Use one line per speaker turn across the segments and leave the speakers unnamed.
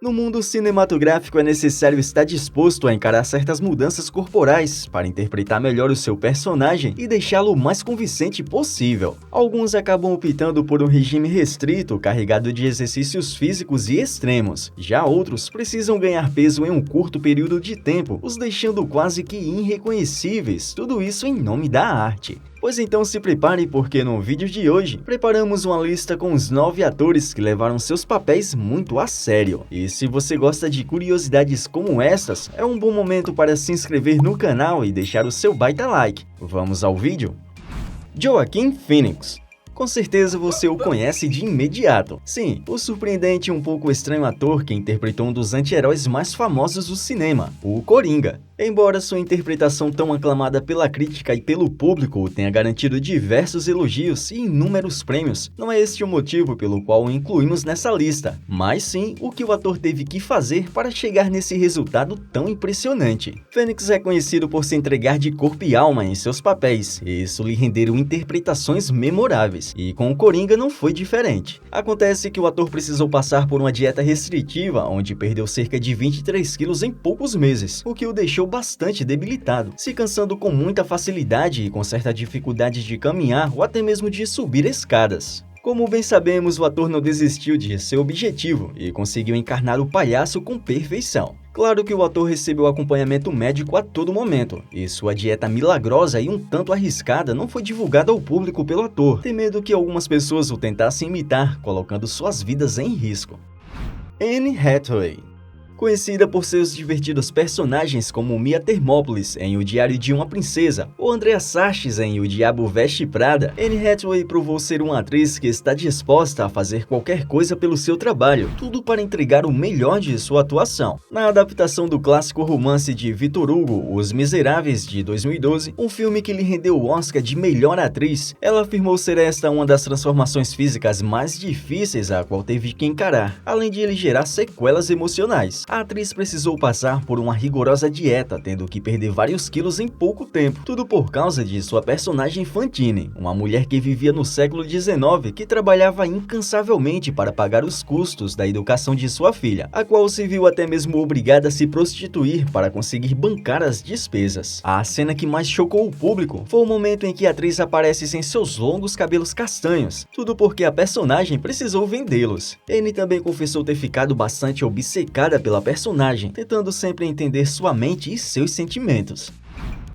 No mundo cinematográfico é necessário estar disposto a encarar certas mudanças corporais para interpretar melhor o seu personagem e deixá-lo o mais convincente possível. Alguns acabam optando por um regime restrito, carregado de exercícios físicos e extremos. Já outros precisam ganhar peso em um curto período de tempo, os deixando quase que irreconhecíveis, tudo isso em nome da arte. Pois então se prepare, porque no vídeo de hoje preparamos uma lista com os 9 atores que levaram seus papéis muito a sério. E se você gosta de curiosidades como estas, é um bom momento para se inscrever no canal e deixar o seu baita like. Vamos ao vídeo? Joaquin Phoenix. Com certeza você o conhece de imediato. Sim, o surpreendente e um pouco estranho ator que interpretou um dos anti-heróis mais famosos do cinema, o Coringa. Embora sua interpretação tão aclamada pela crítica e pelo público o tenha garantido diversos elogios e inúmeros prêmios, não é este o motivo pelo qual o incluímos nessa lista, mas sim o que o ator teve que fazer para chegar nesse resultado tão impressionante. Phoenix é conhecido por se entregar de corpo e alma em seus papéis, e isso lhe renderam interpretações memoráveis, e com o Coringa não foi diferente. Acontece que o ator precisou passar por uma dieta restritiva, onde perdeu cerca de 23 quilos em poucos meses, o que o deixou bastante debilitado, se cansando com muita facilidade e com certa dificuldade de caminhar ou até mesmo de subir escadas. Como bem sabemos, o ator não desistiu de seu objetivo e conseguiu encarnar o palhaço com perfeição. Claro que o ator recebeu acompanhamento médico a todo momento, e sua dieta milagrosa e um tanto arriscada não foi divulgada ao público pelo ator, temendo que algumas pessoas o tentassem imitar, colocando suas vidas em risco. Anne Hathaway. Conhecida por seus divertidos personagens como Mia Thermopolis em O Diário de uma Princesa ou Andrea Sachs em O Diabo Veste Prada, Anne Hathaway provou ser uma atriz que está disposta a fazer qualquer coisa pelo seu trabalho, tudo para entregar o melhor de sua atuação. Na adaptação do clássico romance de Victor Hugo, Os Miseráveis, de 2012, um filme que lhe rendeu o Oscar de melhor atriz, ela afirmou ser esta uma das transformações físicas mais difíceis a qual teve que encarar, além de lhe gerar sequelas emocionais. A atriz precisou passar por uma rigorosa dieta, tendo que perder vários quilos em pouco tempo, tudo por causa de sua personagem Fantine, uma mulher que vivia no século XIX que trabalhava incansavelmente para pagar os custos da educação de sua filha, a qual se viu até mesmo obrigada a se prostituir para conseguir bancar as despesas. A cena que mais chocou o público foi o momento em que a atriz aparece sem seus longos cabelos castanhos, tudo porque a personagem precisou vendê-los. Anne também confessou ter ficado bastante obcecada pela personagem, tentando sempre entender sua mente e seus sentimentos.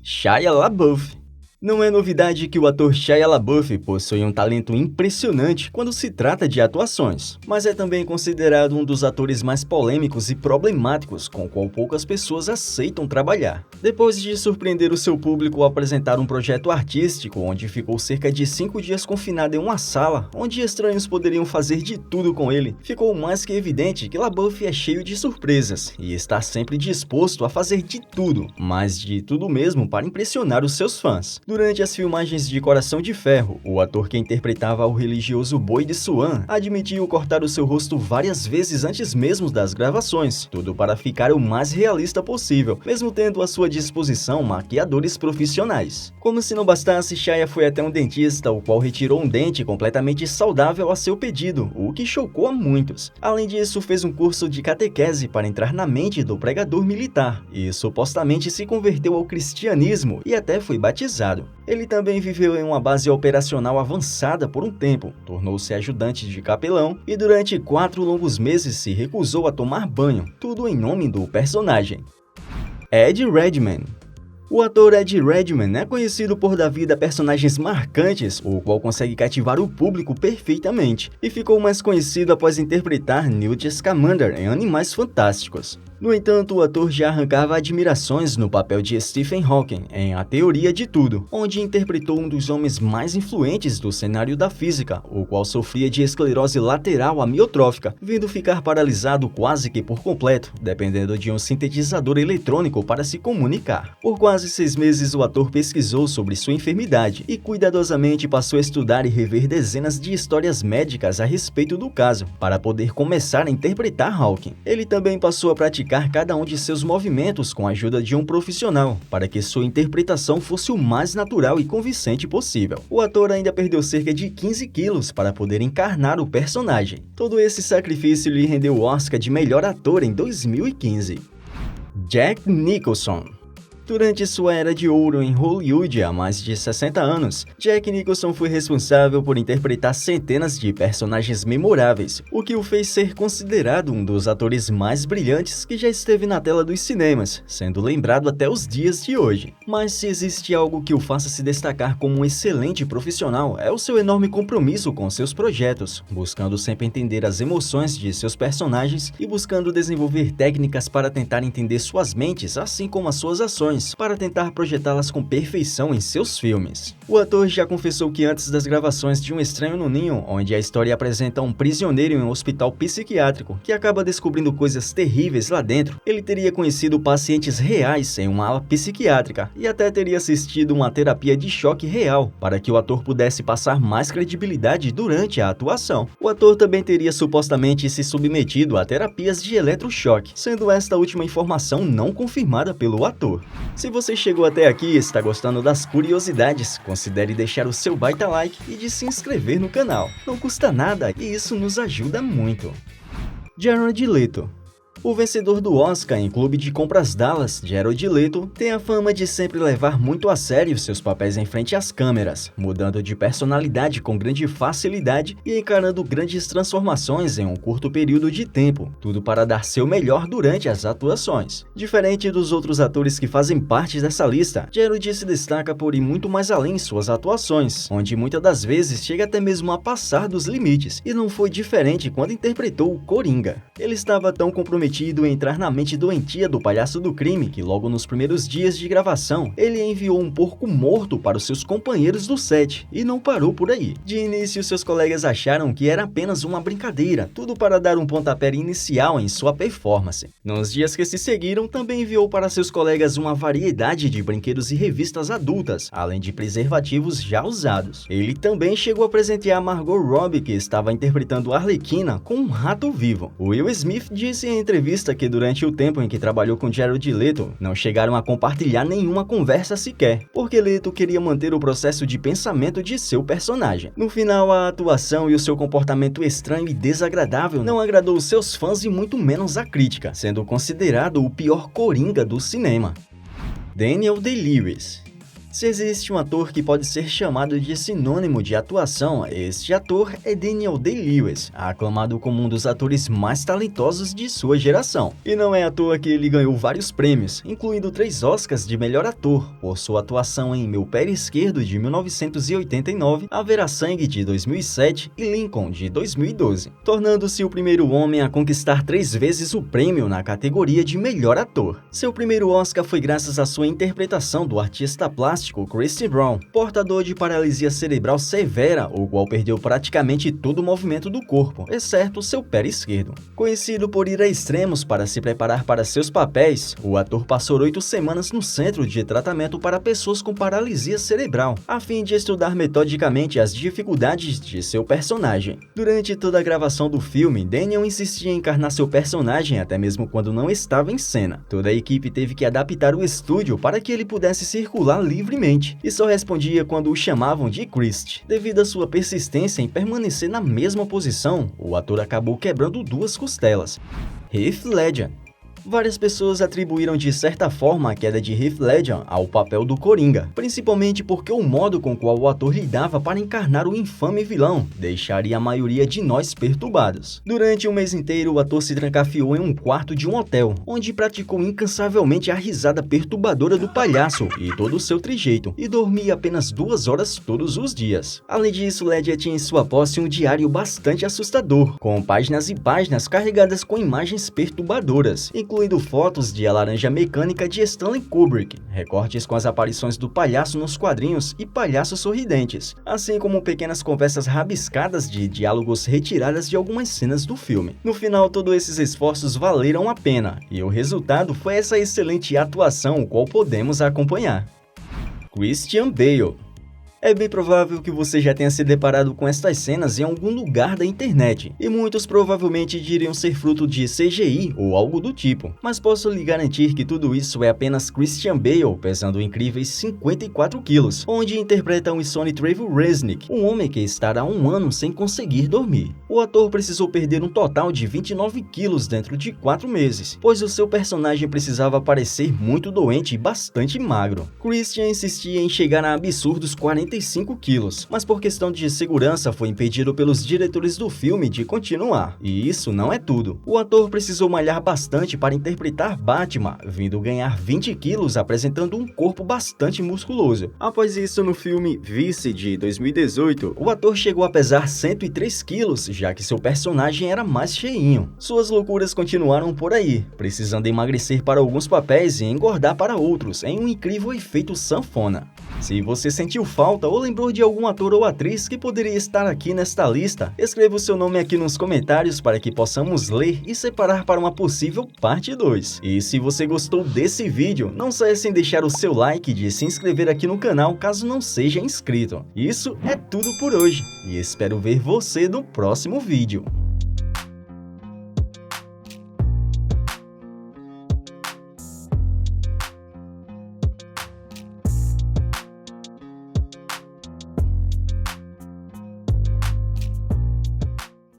Shia LaBeouf. Não é novidade que o ator Shia LaBeouf possui um talento impressionante quando se trata de atuações, mas é também considerado um dos atores mais polêmicos e problemáticos com o qual poucas pessoas aceitam trabalhar. Depois de surpreender o seu público ao apresentar um projeto artístico onde ficou cerca de 5 dias confinado em uma sala, onde estranhos poderiam fazer de tudo com ele, ficou mais que evidente que LaBeouf é cheio de surpresas e está sempre disposto a fazer de tudo, mas de tudo mesmo, para impressionar os seus fãs. Durante as filmagens de Coração de Ferro, o ator que interpretava o religioso Boi de Swan admitiu cortar o seu rosto várias vezes antes mesmo das gravações, tudo para ficar o mais realista possível, mesmo tendo à sua disposição maquiadores profissionais. Como se não bastasse, Shia foi até um dentista, o qual retirou um dente completamente saudável a seu pedido, o que chocou a muitos. Além disso, fez um curso de catequese para entrar na mente do pregador militar, e supostamente se converteu ao cristianismo e até foi batizado. Ele também viveu em uma base operacional avançada por um tempo, tornou-se ajudante de capelão e durante 4 longos meses se recusou a tomar banho, tudo em nome do personagem. Ed Redmayne. O ator Ed Redmayne é conhecido por dar vida a personagens marcantes, o qual consegue cativar o público perfeitamente, e ficou mais conhecido após interpretar Newt Scamander em Animais Fantásticos. No entanto, o ator já arrancava admirações no papel de Stephen Hawking em A Teoria de Tudo, onde interpretou um dos homens mais influentes do cenário da física, o qual sofria de esclerose lateral amiotrófica, vindo ficar paralisado quase que por completo, dependendo de um sintetizador eletrônico para se comunicar. Por quase 6 meses, o ator pesquisou sobre sua enfermidade e cuidadosamente passou a estudar e rever dezenas de histórias médicas a respeito do caso, para poder começar a interpretar Hawking. Ele também passou a praticar explicar cada um de seus movimentos com a ajuda de um profissional, para que sua interpretação fosse o mais natural e convincente possível. O ator ainda perdeu cerca de 15 quilos para poder encarnar o personagem. Todo esse sacrifício lhe rendeu o Oscar de melhor ator em 2015. Jack Nicholson. Durante sua era de ouro em Hollywood há mais de 60 anos, Jack Nicholson foi responsável por interpretar centenas de personagens memoráveis, o que o fez ser considerado um dos atores mais brilhantes que já esteve na tela dos cinemas, sendo lembrado até os dias de hoje. Mas se existe algo que o faça se destacar como um excelente profissional, é o seu enorme compromisso com seus projetos, buscando sempre entender as emoções de seus personagens e buscando desenvolver técnicas para tentar entender suas mentes, assim como as suas ações, para tentar projetá-las com perfeição em seus filmes. O ator já confessou que antes das gravações de Um Estranho no Ninho, onde a história apresenta um prisioneiro em um hospital psiquiátrico que acaba descobrindo coisas terríveis lá dentro, ele teria conhecido pacientes reais em uma ala psiquiátrica e até teria assistido uma terapia de choque real para que o ator pudesse passar mais credibilidade durante a atuação. O ator também teria supostamente se submetido a terapias de eletrochoque, sendo esta última informação não confirmada pelo ator. Se você chegou até aqui e está gostando das curiosidades, considere deixar o seu baita like e de se inscrever no canal. Não custa nada e isso nos ajuda muito. Jared Leto. O vencedor do Oscar em Clube de Compras Dallas, Jared Leto, tem a fama de sempre levar muito a sério seus papéis em frente às câmeras, mudando de personalidade com grande facilidade e encarando grandes transformações em um curto período de tempo, tudo para dar seu melhor durante as atuações. Diferente dos outros atores que fazem parte dessa lista, Jared se destaca por ir muito mais além em suas atuações, onde muitas das vezes chega até mesmo a passar dos limites, e não foi diferente quando interpretou o Coringa. Ele estava tão comprometido em entrar na mente doentia do palhaço do crime que logo nos primeiros dias de gravação, ele enviou um porco morto para os seus companheiros do set, e não parou por aí. De início, seus colegas acharam que era apenas uma brincadeira, tudo para dar um pontapé inicial em sua performance. Nos dias que se seguiram, também enviou para seus colegas uma variedade de brinquedos e revistas adultas, além de preservativos já usados. Ele também chegou a presentear Margot Robbie, que estava interpretando a Arlequina, com um rato vivo. Will Smith disse em entrevista que durante o tempo em que trabalhou com Jared Leto, não chegaram a compartilhar nenhuma conversa sequer, porque Leto queria manter o processo de pensamento de seu personagem. No final, a atuação e o seu comportamento estranho e desagradável não agradou seus fãs e muito menos a crítica, sendo considerado o pior Coringa do cinema. Daniel Day-Lewis. Se existe um ator que pode ser chamado de sinônimo de atuação, este ator é Daniel Day-Lewis, aclamado como um dos atores mais talentosos de sua geração. E não é à toa que ele ganhou vários prêmios, incluindo 3 Oscars de melhor ator, por sua atuação em Meu Pé Esquerdo de 1989, Haverá Sangue de 2007 e Lincoln de 2012, tornando-se o primeiro homem a conquistar 3 vezes o prêmio na categoria de melhor ator. Seu primeiro Oscar foi graças à sua interpretação do artista plástico Chris Brown, portador de paralisia cerebral severa, o qual perdeu praticamente todo o movimento do corpo, exceto seu pé esquerdo. Conhecido por ir a extremos para se preparar para seus papéis, o ator passou 8 semanas no centro de tratamento para pessoas com paralisia cerebral, a fim de estudar metodicamente as dificuldades de seu personagem. Durante toda a gravação do filme, Daniel insistia em encarnar seu personagem até mesmo quando não estava em cena. Toda a equipe teve que adaptar o estúdio para que ele pudesse circular livremente, e só respondia quando o chamavam de Christ. Devido à sua persistência em permanecer na mesma posição, o ator acabou quebrando 2 costelas. Heath Ledger. Várias pessoas atribuíram de certa forma a queda de Heath Ledger ao papel do Coringa, principalmente porque o modo com qual o ator lidava para encarnar o infame vilão deixaria a maioria de nós perturbados. Durante um mês inteiro, o ator se trancafiou em um quarto de um hotel, onde praticou incansavelmente a risada perturbadora do palhaço e todo o seu trejeito, e dormia apenas 2 horas todos os dias. Além disso, Ledger tinha em sua posse um diário bastante assustador, com páginas e páginas carregadas com imagens perturbadoras, incluindo fotos de A Laranja Mecânica de Stanley Kubrick, recortes com as aparições do palhaço nos quadrinhos e palhaços sorridentes, assim como pequenas conversas rabiscadas de diálogos retiradas de algumas cenas do filme. No final, todos esses esforços valeram a pena, e o resultado foi essa excelente atuação, o qual podemos acompanhar. Christian Bale. É bem provável que você já tenha se deparado com estas cenas em algum lugar da internet, e muitos provavelmente diriam ser fruto de CGI ou algo do tipo, mas posso lhe garantir que tudo isso é apenas Christian Bale pesando incríveis 54 quilos, onde interpreta o Sonny Trevor Resnick, um homem que estará há um ano sem conseguir dormir. O ator precisou perder um total de 29 quilos dentro de 4 meses, pois o seu personagem precisava parecer muito doente e bastante magro. Christian insistia em chegar a absurdos 45 quilos, mas por questão de segurança foi impedido pelos diretores do filme de continuar. E isso não é tudo. O ator precisou malhar bastante para interpretar Batman, vindo ganhar 20 quilos apresentando um corpo bastante musculoso. Após isso, no filme Vice de 2018, o ator chegou a pesar 103 quilos, já que seu personagem era mais cheinho. Suas loucuras continuaram por aí, precisando emagrecer para alguns papéis e engordar para outros, em um incrível efeito sanfona. Se você sentiu falta ou lembrou de algum ator ou atriz que poderia estar aqui nesta lista, escreva o seu nome aqui nos comentários para que possamos ler e separar para uma possível parte 2. E se você gostou desse vídeo, não saia sem deixar o seu like e de se inscrever aqui no canal caso não seja inscrito. Isso é tudo por hoje, e espero ver você no próximo vídeo.